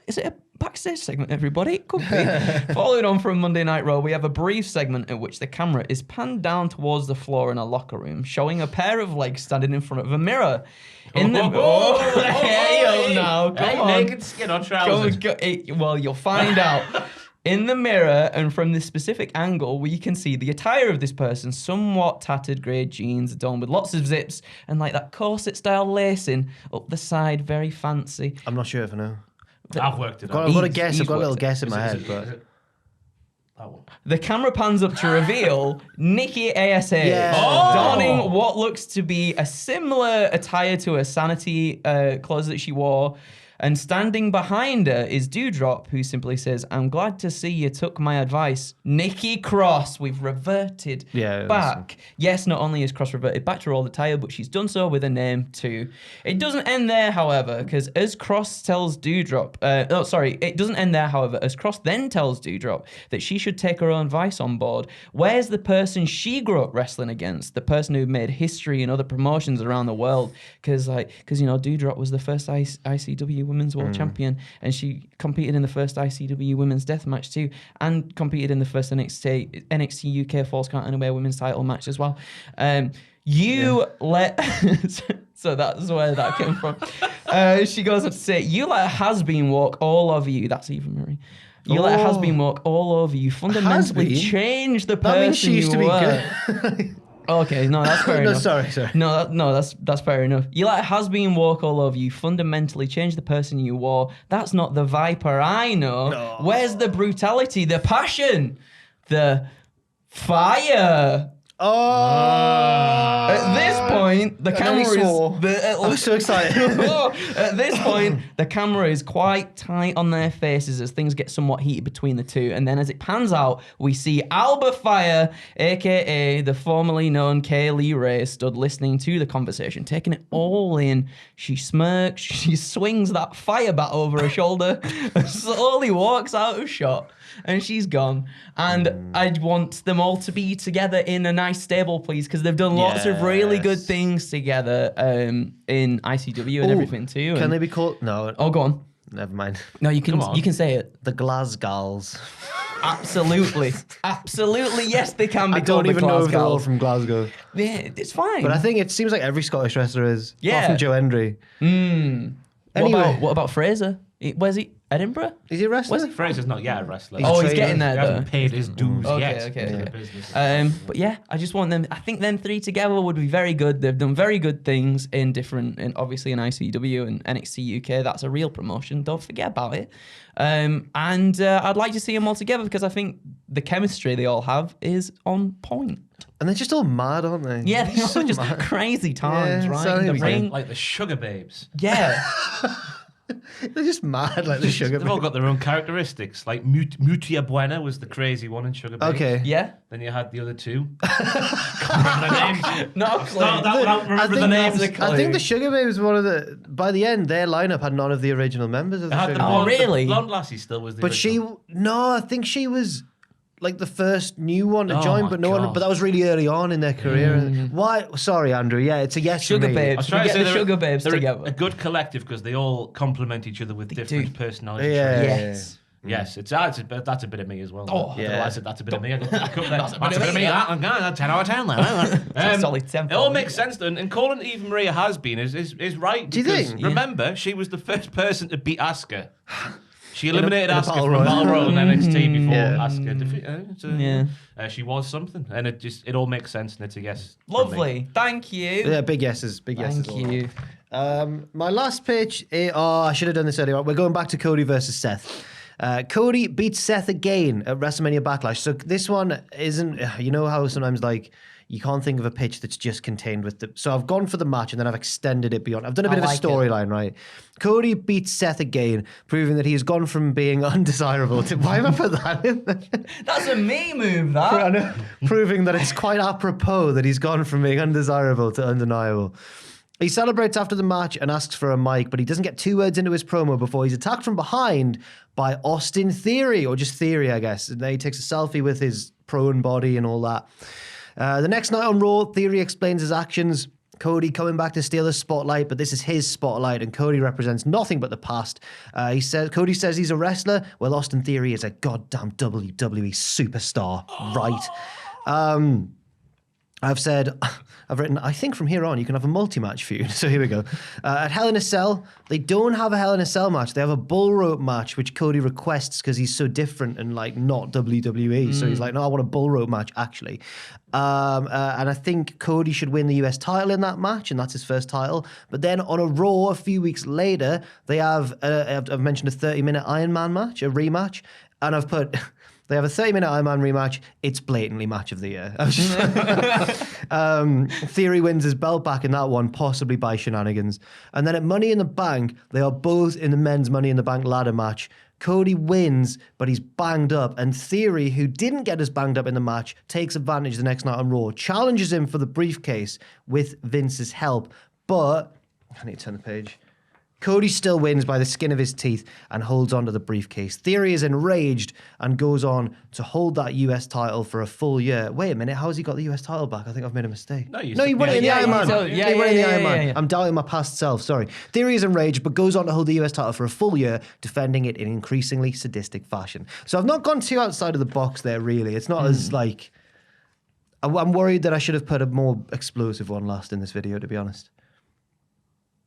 Is it a backstage segment, everybody? It could be. Following on from Monday Night Raw, we have a brief segment in which the camera is panned down towards the floor in a locker room, showing a pair of legs standing in front of a mirror. Come on. Naked skin on trousers. Well, you'll find out. In the mirror and from this specific angle, we can see the attire of this person, somewhat tattered grey jeans adorned with lots of zips and like that corset-style lacing up the side, very fancy. I'm not sure if I know. I've worked it out. I've got a guess. he's I've got a little worked it. guess in my Is head, it- but is it that one? The camera pans up to reveal Nikki ASA Yeah. donning what looks to be a similar attire to her sanity clothes that she wore. And standing behind her is Dewdrop, who simply says, "I'm glad to see you took my advice. Nikki Cross." We've reverted back. Yes, not only is Cross reverted back to her old attire, but she's done so with a name too. It doesn't end there, however, because as Cross tells Dewdrop... it doesn't end there, however, as Cross then tells Dewdrop that she should take her own advice on board. Where's the person she grew up wrestling against? The person who made history in other promotions around the world? Because Dewdrop was the first ICW Women's World Champion, and she competed in the first ICW Women's Death Match too, and competed in the first NXT UK Falls Count Anywhere Women's Title match as well. So that's where that came from. She goes on to say, "You let a has-been walk all over you." That's Eva Marie. You let a has-been walk all over you. Fundamentally change the person that means she used to be were. good. Okay, no, that's fair enough. Sorry. That's fair enough. You let a has-been walk all over you, fundamentally change the person you were. That's not the Viper I know. No. Where's the brutality, the passion, the fire? Oh! At this point, the camera swore. I was so excited. At this point, the camera is quite tight on their faces as things get somewhat heated between the two. And then as it pans out, we see Alba Fire, aka the formerly known Kaylee Ray, stood listening to the conversation, taking it all in. She smirks, she swings that fire bat over her shoulder, and slowly walks out of shot. And she's gone. And I want them all to be together in a nice stable, please, because they've done lots of really good things together in ICW and everything too. Can they be called? No. Oh, go on. Never mind. No, you can say it. The Glasgals. Absolutely. Absolutely, yes, they can be I don't called even the know if they're Glasgow. all from Glasgow. Yeah, it's fine. But I think it seems like every Scottish wrestler is. Yeah. Apart from Joe Hendry. Anyway. What about Fraser? Where's he? Edinburgh? Is he a wrestler? Fraser's not yet a wrestler. Oh, he's trainer. getting He there hasn't though. paid his dues yet. Okay. in the business. But yeah, I just want them. I think them three together would be very good. They've done very good things in different, and obviously in ICW and NXT UK. That's a real promotion. Don't forget about it. And I'd like to see them all together because I think the chemistry they all have is on point. And they're just all mad, aren't they? Yeah, they're So all just mad. crazy times, Yeah, right? so In the anyway. ring. Like the Sugar Babes. Yeah. They're just mad like the sugar. They've all got their own characteristics. Like Mutia Buena was the crazy one in Sugar Babes. Okay. Yeah. Then you had the other two. Can't remember their names. Not a clue. Start that without remember the names. I think the Sugar Babes were one of the. By the end, their lineup had none of the original members of They the had Sugar the Babes. blonde, really? The blonde lassie still was the But original. I think she was like the first new one to Oh join, my but no one. God. But that was really early on in their career. Why? Sorry, Andrew. Yeah, it's a yes Sugar for me. Babes. I was trying We to get say the they're Sugar Babes they're together. a good collective because they all complement each other with different do. personality Yeah. traits. Yes. Yes, that's a bit of me as well. Oh, I yeah. realised that's a bit of me. I got that's a bit of me, That. I'm going 10 out of 10 there. Solid 10 It all for me. makes sense, though. And calling Eva Maria has-been is right. Do you because think? Remember, she was the first person to beat Asuka. She eliminated in a Asuka battle from royal. Battle Royal in NXT before Yeah. Asuka defeated. Yeah. She was something, and it all makes sense, and it's a yes. from me. Lovely. Thank you. Yeah, big yeses. Big yeses. Thank you. My last pitch. I should have done this earlier. We're going back to Cody versus Seth. Cody beats Seth again at WrestleMania Backlash. So this one isn't. You know how sometimes like you can't think of a pitch that's just contained with the. So I've gone for the match and then I've extended it beyond. I've done a bit of a like it. storyline, right? Cody beats Seth again, proving that he has gone from being undesirable to. Why have I put that in there? That's a me move, I that. know, proving that it's quite apropos that he's gone from being undesirable to undeniable. He celebrates after the match and asks for a mic, but he doesn't get 2 words into his promo before he's attacked from behind by Austin Theory, or just Theory, I guess. And then he takes a selfie with his prone body and all that. The next night on Raw, Theory explains his actions. Cody coming back to steal the spotlight, but this is his spotlight, and Cody represents nothing but the past. Cody says he's a wrestler. Well, Austin Theory is a goddamn WWE superstar, right? I've written, I think from here on you can have a multi-match feud. So here we go. At Hell in a Cell, they don't have a Hell in a Cell match. They have a bull rope match, which Cody requests because he's so different and like not WWE. So he's like, no, I want a bull rope match actually. And I think Cody should win the US title in that match, and that's his first title. But then on a Raw a few weeks later, they have, I've mentioned a 30-minute Iron Man match, a rematch, and I've put... They have a 30-minute Iron Man rematch. It's blatantly match of the year. I was just Theory wins his belt back in that one, possibly by shenanigans. And then at Money in the Bank, they are both in the men's Money in the Bank ladder match. Cody wins, but he's banged up. And Theory, who didn't get as banged up in the match, takes advantage the next night on Raw, challenges him for the briefcase with Vince's help. But, I need to turn the page. Cody still wins by the skin of his teeth and holds onto the briefcase. Theory is enraged and goes on to hold that US title for a full year. Wait a minute, how has he got the US title back? I think I've made a mistake. No, he won it in the Iron Man. yeah, He won it in the yeah, Iron Man. yeah. I'm doubting my past self, sorry. Theory is enraged but goes on to hold the US title for a full year, defending it in increasingly sadistic fashion. So I've not gone too outside of the box there, really. It's not as like... I'm worried that I should have put a more explosive one last in this video, to be honest.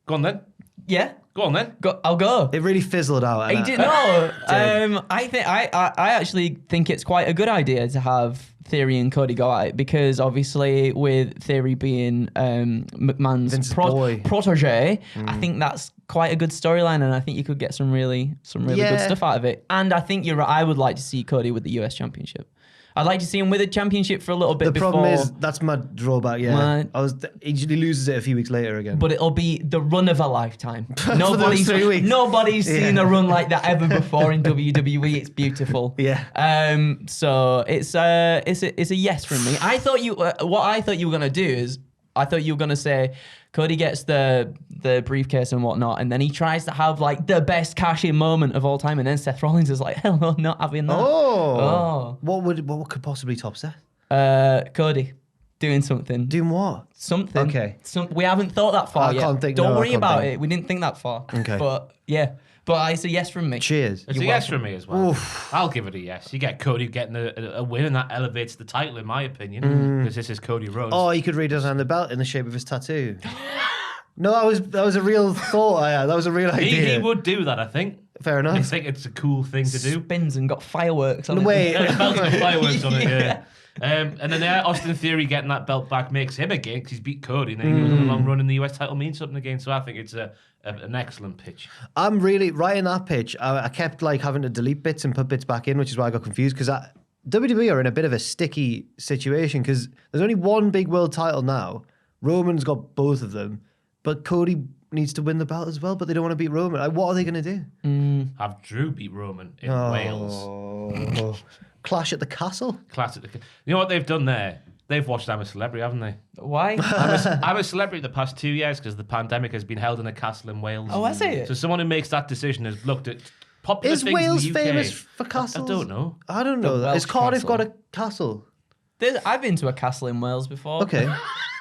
Go on then. Yeah. Go on then. I'll go. It really fizzled out. I didn't know. I actually think it's quite a good idea to have Theory and Cody go at it because obviously with Theory being McMahon's Vince's boy. protege, I think that's quite a good storyline, and I think you could get some really good stuff out of it. And I think you're right. I would like to see Cody with the US Championship. I'd like to see him with a championship for a little bit The before. problem is that's my drawback. Yeah, Right. He usually loses it a few weeks later again. But it'll be the run of a lifetime. those 3 weeks. Nobody's seen Yeah. a run like that ever before in WWE. It's beautiful. Yeah. So it's a yes from me. I thought you what I thought you were gonna do is I thought you were gonna say Cody gets the briefcase and whatnot, and then he tries to have like the best cash-in moment of all time, and then Seth Rollins is like, hell no, not having that. Oh. What could possibly top Seth? Cody doing something. Doing what? Something. Okay. We haven't thought that far I yet. can't think- Don't no, I worry can't about think. it. We didn't think that far. Okay. But yeah. But it's a yes from me. Cheers. It's a yes from me as well. I'll give it a yes. You get Cody getting a win, and that elevates the title, in my opinion, because this is Cody Rhodes. Oh, he could redesign the belt in the shape of his tattoo. No, that was a real thought I had. That was a real idea. He would do that, I think. Fair I enough. think it's a cool thing to do. Spins and got fireworks on it. Wait. Yeah, belts with fireworks on it, yeah. And then Austin Theory getting that belt back makes him again, because he's beat Cody, and then he goes on a long run, and the US title means something again. So I think it's an excellent pitch. I'm really writing that pitch. I kept like having to delete bits and put bits back in, which is why I got confused because WWE are in a bit of a sticky situation because there's only one big world title now. Roman's got both of them, but Cody needs to win the belt as well. But they don't want to beat Roman. Like, what are they going to do? Have Drew beat Roman in Wales. Clash at the Castle. Classic. You know what they've done there? They've watched I'm a Celebrity, haven't they? Why? I'm a Celebrity the past 2 years because the pandemic has been held in a castle in Wales. Oh, has it? So someone who makes that decision has looked at popular Is things Wales in the UK. famous for castles? I don't know. I don't know. Welsh Has Cardiff castle. got a castle? I've been to a castle in Wales before. Okay.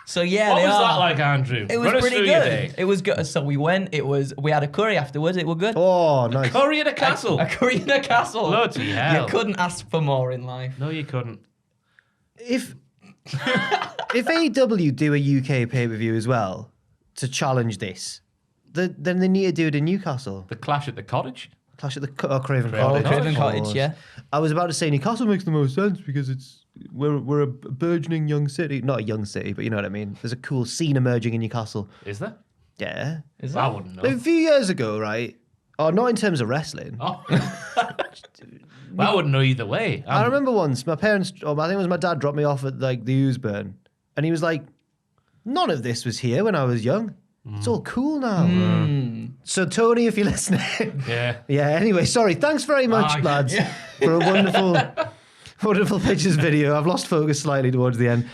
So yeah, What they was are. that like, Andrew? It was Run us pretty through your good. day. It was good. So we went. We had a curry afterwards. It was good. Oh, nice. Curry in a castle. A curry in a castle. Bloody hell. You couldn't ask for more in life. No, you couldn't. If AEW do a UK pay-per-view as well to challenge this, then they need to do it in Newcastle. The Clash at the Cottage. Clash at the Craven Oh, Cottage. Craven of Cottage, course. yeah. I was about to say Newcastle makes the most sense because we're a burgeoning young city. Not a young city, but you know what I mean. There's a cool scene emerging in Newcastle. Is there? Yeah. Is I that? wouldn't know. Like a few years ago, right? Oh, not in terms of wrestling. Oh. Well, I wouldn't know either way. I remember once my parents, or I think it was my dad, dropped me off at like the Usburn, and he was like, "None of this was here when I was young. It's all cool now." So Tony, if you're listening, Yeah. yeah. Anyway, sorry. Thanks very much, lads, for a wonderful pictures video. I've lost focus slightly towards the end.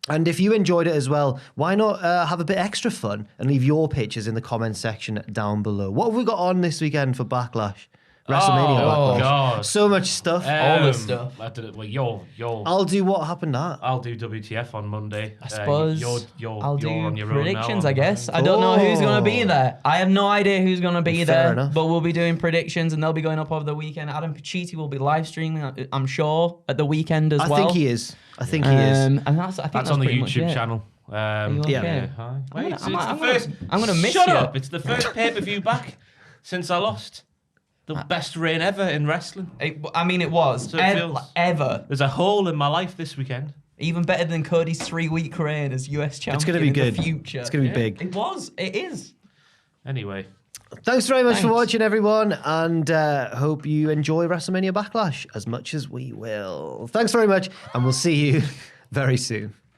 And if you enjoyed it as well, why not have a bit extra fun and leave your pictures in the comment section down below? What have we got on this weekend for Backlash? WrestleMania Oh, Backlash. God. So much stuff. All the stuff. I did it. Well, you're. I'll do what happened at. I'll do WTF on Monday. I suppose You're I'll do on your predictions, own now. I guess. I don't know who's going to be Oh. there. I have no idea who's going to be Fair there. enough. But we'll be doing predictions and they'll be going up over the weekend. Adam Pacitti will be live streaming, I'm sure, at the weekend as I well. think he is. I think he is. And I think That's on the pretty much YouTube it. channel. you Yeah. okay? Hi. I'm Wait, gonna- it's I'm the gonna- first. I'm gonna miss Shut you. up! It's the first pay-per-view back since I lost. The best reign ever in wrestling. It was. So it feels- Ever. There's a hole in my life this weekend. Even better than Cody's 3-week reign as US champion It's going to be in good. the future. It's going to be big. It was. It is. Anyway. Thanks very much for Thanks. watching, everyone, and hope you enjoy WrestleMania Backlash as much as we will. Thanks very much, and we'll see you very soon.